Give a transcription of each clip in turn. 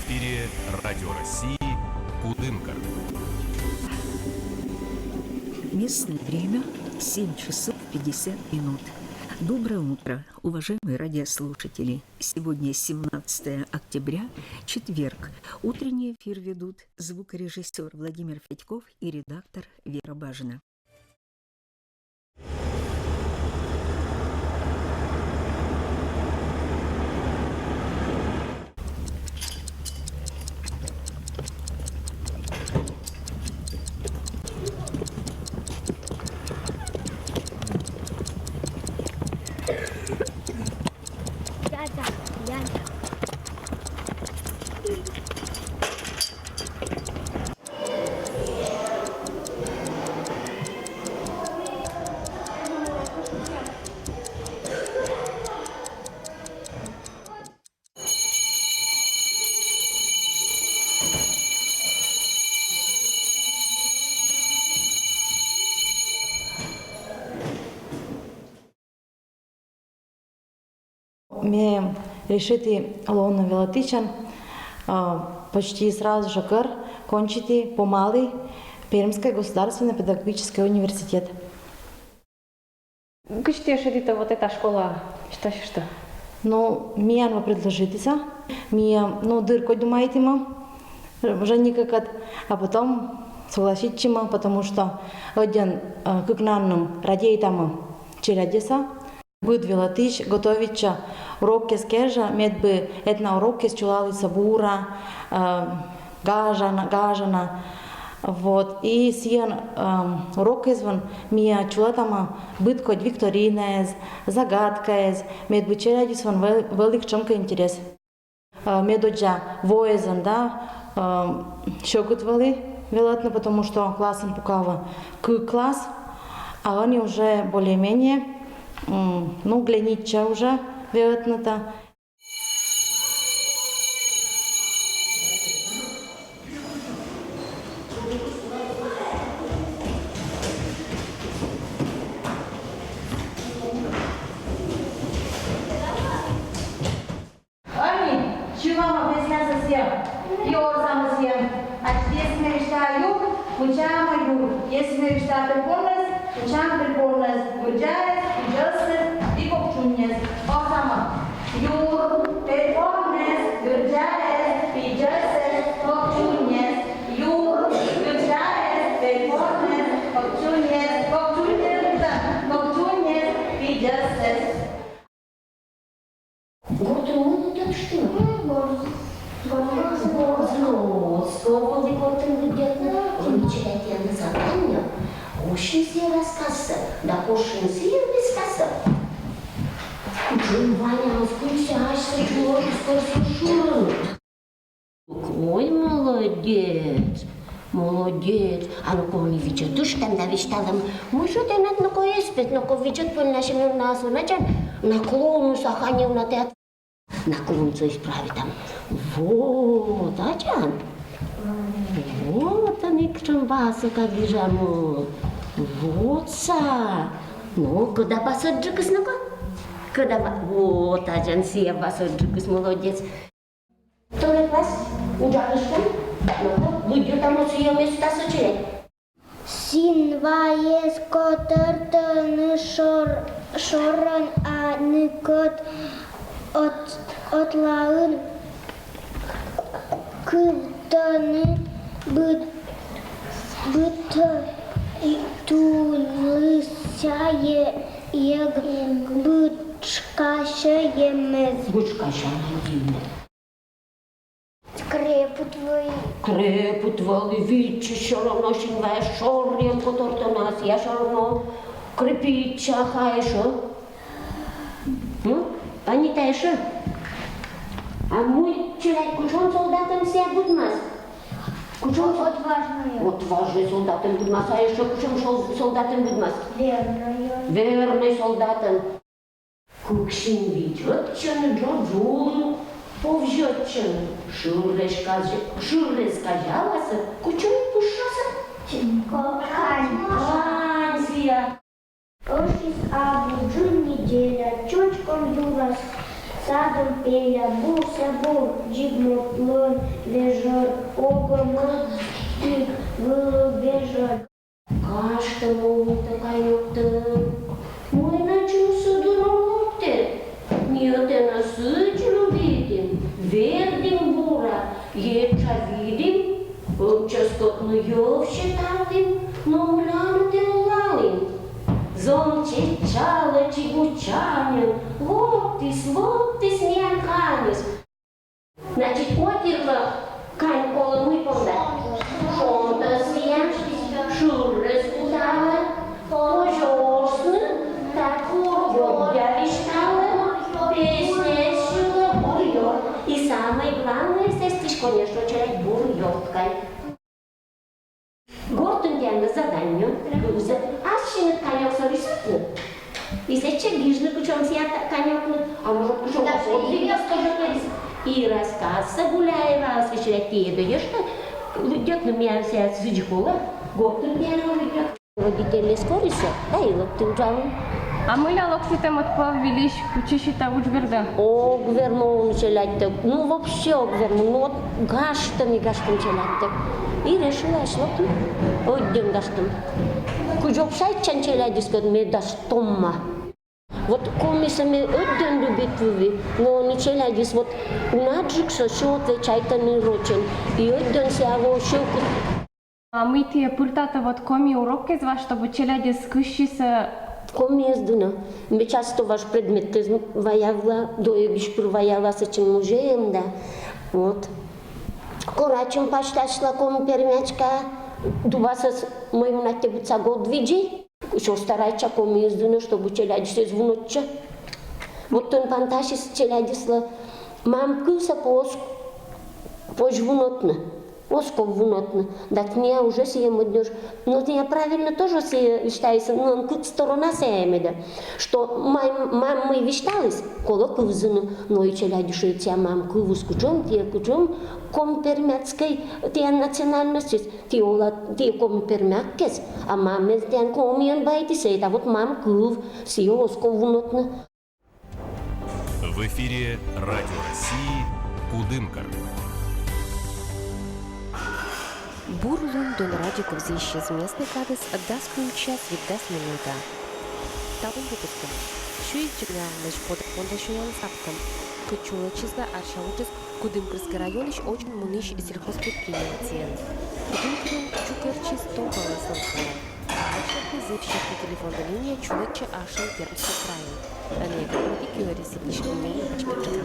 эфире Радио России «Кудынка». Местное время 7 часов 50 минут. Доброе утро, уважаемые радиослушатели. Сегодня 17 октября, четверг. Утренний эфир ведут звукорежиссер Владимир Федьков и редактор Вера Бажина. Мы решили Лона Велатичан почти сразу же кончить помалый Пермский государственный педагогический университет. Как ты решили вот эта школа? Что? Ну, меня она предложится. Меня, дырку думаете, уже никак, а потом согласиться, потому что один как нам радейтам челядеса. Будет Велатич готовиться уроки скежа, медби една уроки счулали сабура, гажана, вот. И сиен уроки звон мия чулатама бытко викторинез, загадкез, медби челядис вон велик чомка интерес. Медоджа воезан, да, щекотвали велатно, потому что классом пукава класс, а они уже более-менее глянича уже вероятно-то. Ани, чего мы объясняться всем? Я сам всем. А здесь мы решаем, учам юр. Если мы решаем перепонность, учам перепонность. Гурджаес, Иджелсес и Копчунес. Осама. Юр, перепонность, Гурджаес, Иджелсес, Копчунес. Юр, Гурджаес, перепонность, Копчунес, Иджелсес. Гордон, это что? Слово Гордон где-то. Он читает на задание. Очень все рассказы. Да, очень все рассказы. Джон Ваня, скучаешься, чего слушаю. Ой, молодец. А ну кого не видят, душ там да вишталам. Может, и над нокой еспет, но видят по нашему насу, начал наклону саханил на театр. Наклонцу исправить там. Вот, Аджан. Вот они к чамбасу как бежаму. Вот са. Ну, куда посаджикас ну-ка? Куда вот, Аджан, сия посаджикас, молодец. Второй класс, ударышка. Ну-ка, выйдет там сия места сочинять. Синваес котертаны шоран а ныкот отлаын кылтаны быты тулысяе ег бычкаша емез. Бычкаша емез. Крепут твои вичи, все равно шинвая шорьем, который у нас, я все равно крепича хайшо. Ну, они-то еще. А мой человек, кучон солдатом себя будет нас. Кучон отважный солдатом будет нас, а еще кучон солдатом будет нас. Верный солдатом. Кукшин ведет, чен джоджун, повжет чен. Шуре сказалася, кучон пушаса. Каньсия. Ошис абуджун неделя, чочком юрас. Садом пеля, бур, джигмот, лон, вежор, огомот, тик, выло, вежор. Кашта мовита кайокта. Мой начался дуралокте. Миоте насыч любитим. Вердим бура. Еча видим. Отчаскотно йов считалим. Но муляну те улалим. Зон чечала чигучанин. Локтис, мянканис. Значит, отирла кань кола мы понда. Шонта свиян. Шуррес удала, пожорстно, такую я вещала, песня сюда бурьё. И самое главное, здесь, конечно, человек бурьёткой. Гортон тянга задание, гуза, ашинет конёк сорисутно. И сейчас гижны кучом сията конёкны, а может кучом подвига скажет, и рассказа гуляева, свечеря те даешь, идет на меня вся свечкола. Гоптун пьяного видео. Родители скориса, да и лопты ужалы. А мы ля локтитем от повелищ учищита учберда. О, гверну челядь-то. Ну, вообще гверну. Ну, вот гаштом челядь-то. И решила, что отдем гаштом. Кужок шайчан челядь, скажет, мне даштомма. Вот комиссами отдем любит вы, но не челядь, вот наджик, что отвечает не рочен. И отдем себя во щеку. А мы те пуртата вот коми уроки з вас, чтобы челяди скущи са... Коми ездуна. Ме часто ваш предмет ваяла, доегиш проваяла се чем мужеем, да. Вот. Корачем пашташла коми пермячка. Дуба с моим на тебе год види. Еще старайча коми ездуна, чтобы челяди се звоноча. Вот тон панташи с челяди сла. Мамку са по-жвунотна. Осков вунотно. Так мне уже сеем однёж. Но я правильно тоже вещтаюся, но как сторона сеем, да. Что мамы вещтались, коло кывзыны, но и челяди шейтся мамку вускучом, те кучом компермятской, те национальности, те компермяткес, а маме тян комиен байти сейт, а вот мамку сеем осков вунотно. В эфире Радио России Кудымкар. Бурлун дон радио ковзище з местный кадес даст час від 10 минута. Тавым выпуском. Шуй джигна наш подок понда шуял сапкам. Кучула числа аршаутис Кудымкарский район ищ очень муныш сельхозпредприятия. Кудымкарин чукерчи столбала слухая. Ашаки зырщик телефон до линия чулечи ашен Пермский край. А некоторые кюри сипничный мейн чпичка.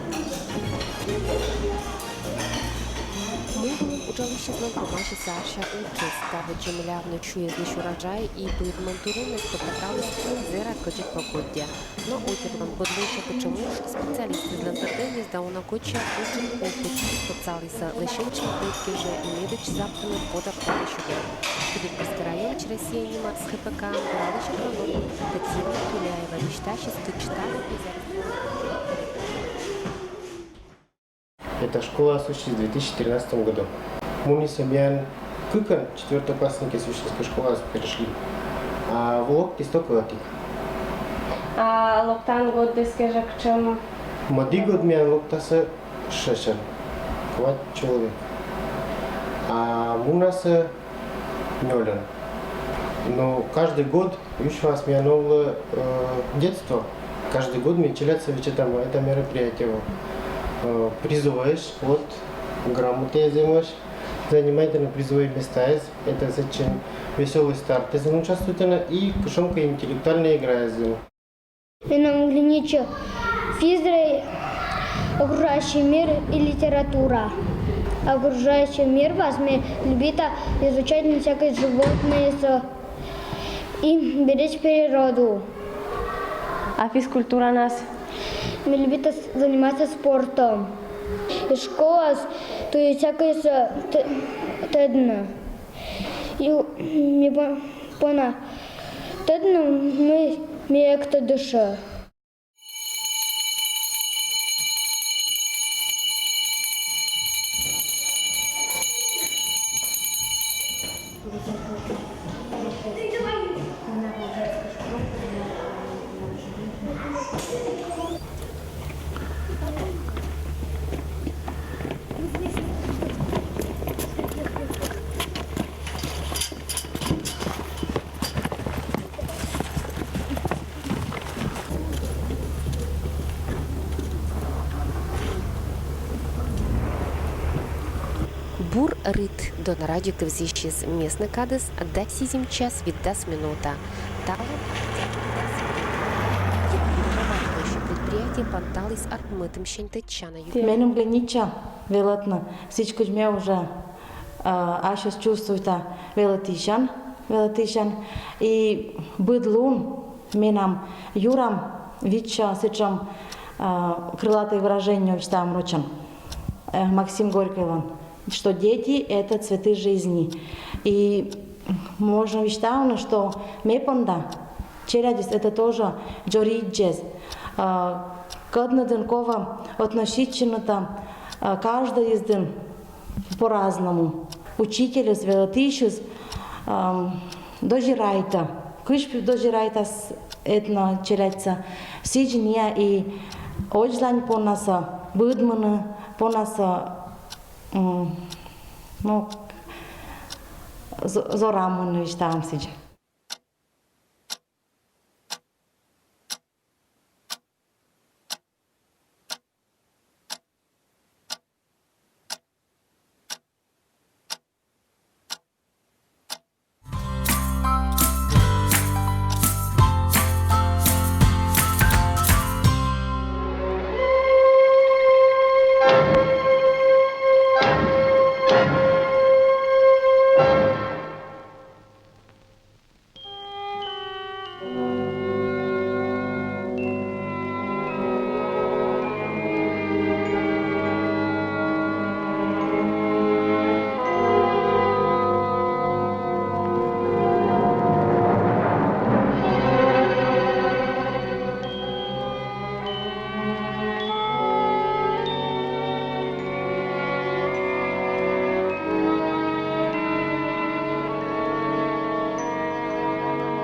Ми училище з Ланкомаші Саша участь, та вечемлявно чує знищу урожай і плитментуру не спотикались зира кочет погоддя. Но отірван бодлище почему ж спеціалісти з лентативні здавна коча учен опит поцалися лишенчі битки же і недич запханих пода поміщує. Кудымкарский район через сіяніма з ХПК брали ще граному Татьяна Туляєва, віщташі стичтали і зараз. Эта школа осуществилась в 2013 году. Мы с Амьян Кыкан, четвертоклассники Сущинской школы, перешли. А в Локте столько латик. А локтан год дискежа к чему? Моди год Мьян Локтаса шешен. Хват человек. А Мунаса нолен. Но каждый год, еще раз Мьяновало детство, каждый год мне челятся вечетам, это мероприятие. Призываешь, вот, грамоты занимаешь, занимаете на призовые места, это зачем веселый старт, участвуете и кушонка интеллектуальная игра. Нам глинича физра, окружающий мир и литература. Окружающий мир вас мне любит изучать не всякое животное и беречь природу. А физкультура нас? Мне любит заниматься спортом. И школа, то есть всякое тедно. И мне пона тедно мы кто душа. Бур рит до нарадю кевзищис местный кадес, да сизим час виддас минута. Талом предприятие панталис армытым щентечана. Менем гленича велатна. Всичко ме уже аз сейчас чувствую та велатишан. И быдлун менам юрам вича сечам крылатые выражения читаем рочан. Максим Горький, что дети – это цветы жизни. И можно вещать, что мепанда, челядис – это тоже джориджес. Каждый денкова относительно там, каждый из ден по-разному. Учитель с велотищус дожирайта. Кышпи дожирайта это челядца. Сиджния и очень по нас будманы, по нас ну, зораманы вещаем сейчас.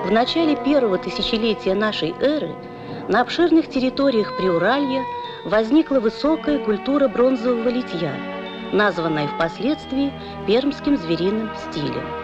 В начале первого тысячелетия нашей эры на обширных территориях Приуралья возникла высокая культура бронзового литья, названная впоследствии пермским звериным стилем.